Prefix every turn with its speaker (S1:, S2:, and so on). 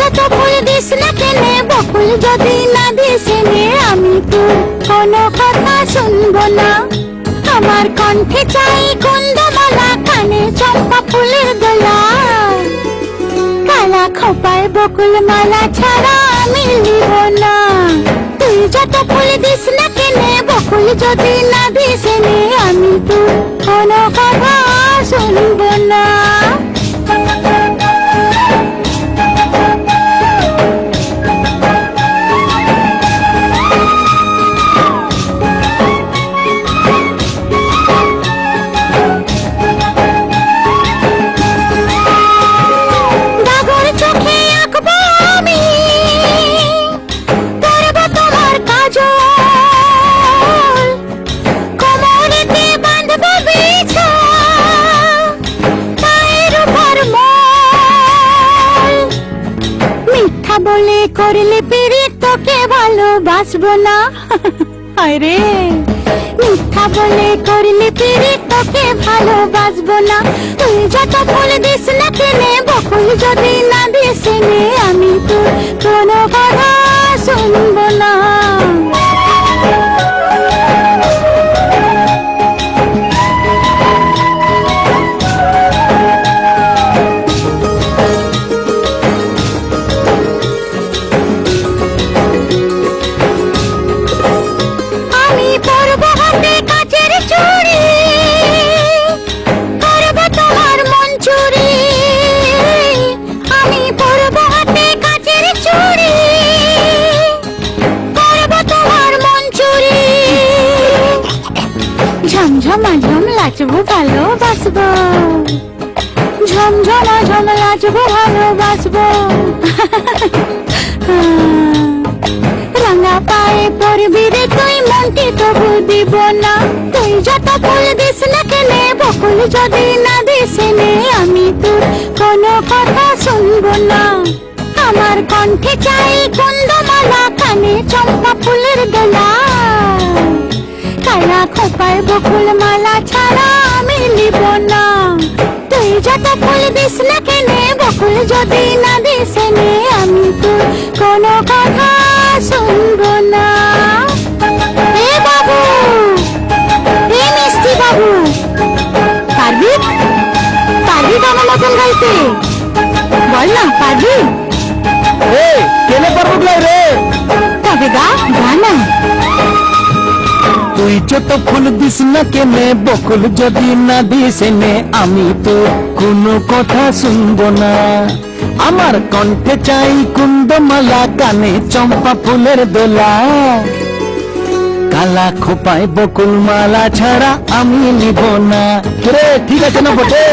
S1: যত ফুল দিস না কেনে, বকুল যদি না দিস এনে, আমি তোর কোনো কথা শুনবো না। আমার কণ্ঠে চাই কুন্দমালা, কানে চম্পা ফুলের দোলা। কালা খোপায় বকুল মালা ছাড়া আমি নিব না। তুই যত ফুল দিস না কেনে, বকুল যদি না দিস এনে, আমি তোর কোনো কথা শুনবো না। বলে করলে পিরিত তোকে ভালোবাসবো না। হায় রে, মিথ্যা বলে করলে পিরিত তোকে ভালোবাসবো না। তুই যত ফুল দিস না কেনে, বকুল যদি না দিস এনে, আমি তোর কোনো কথা শুনবো না। ঝমঝমাঝম লাচবো ভালোবাসবো, ঝমঝমাঝম লাচবো ভালোবাসবো। রাঙা পায়ে পড়বি রে তুই, মনটি তবু দিব না। তুই যত ফুল দিস না কেনে, বকুল যদি না দিস এনে, আমি তোর কোনো কথা শুনবো না। আমার কণ্ঠে চাই কুন্দমালা, কানে চম্পা ফুলের দোলা। কালা খোপায় বকুল মালা ছাড়া আমি নিব না। তুই যত ফুল দিস না কেনে, বকুল যদি না দিস এনে, আমি তোর কোনো কথা শুনবো না। এ বাবু, এ মিষ্টি বাবু, পারবি পারবি আমার মতন গাইতে? বল না, পারবি?
S2: কেনে পারবো রে?
S1: তবে গা, গা না।
S2: তুই যত ফুল দিস না কেনে, বকুল যদি না দিস এনে, আমি তো কোনো কথা শুনবো না। আমার কণ্ঠে চাই কুন্দমালা, কানে চম্পা ফুলের দোলা। কালা খোপায় বকুল মালা ছাড়া আমি নিব না। রে ঠিক আছে না বটে?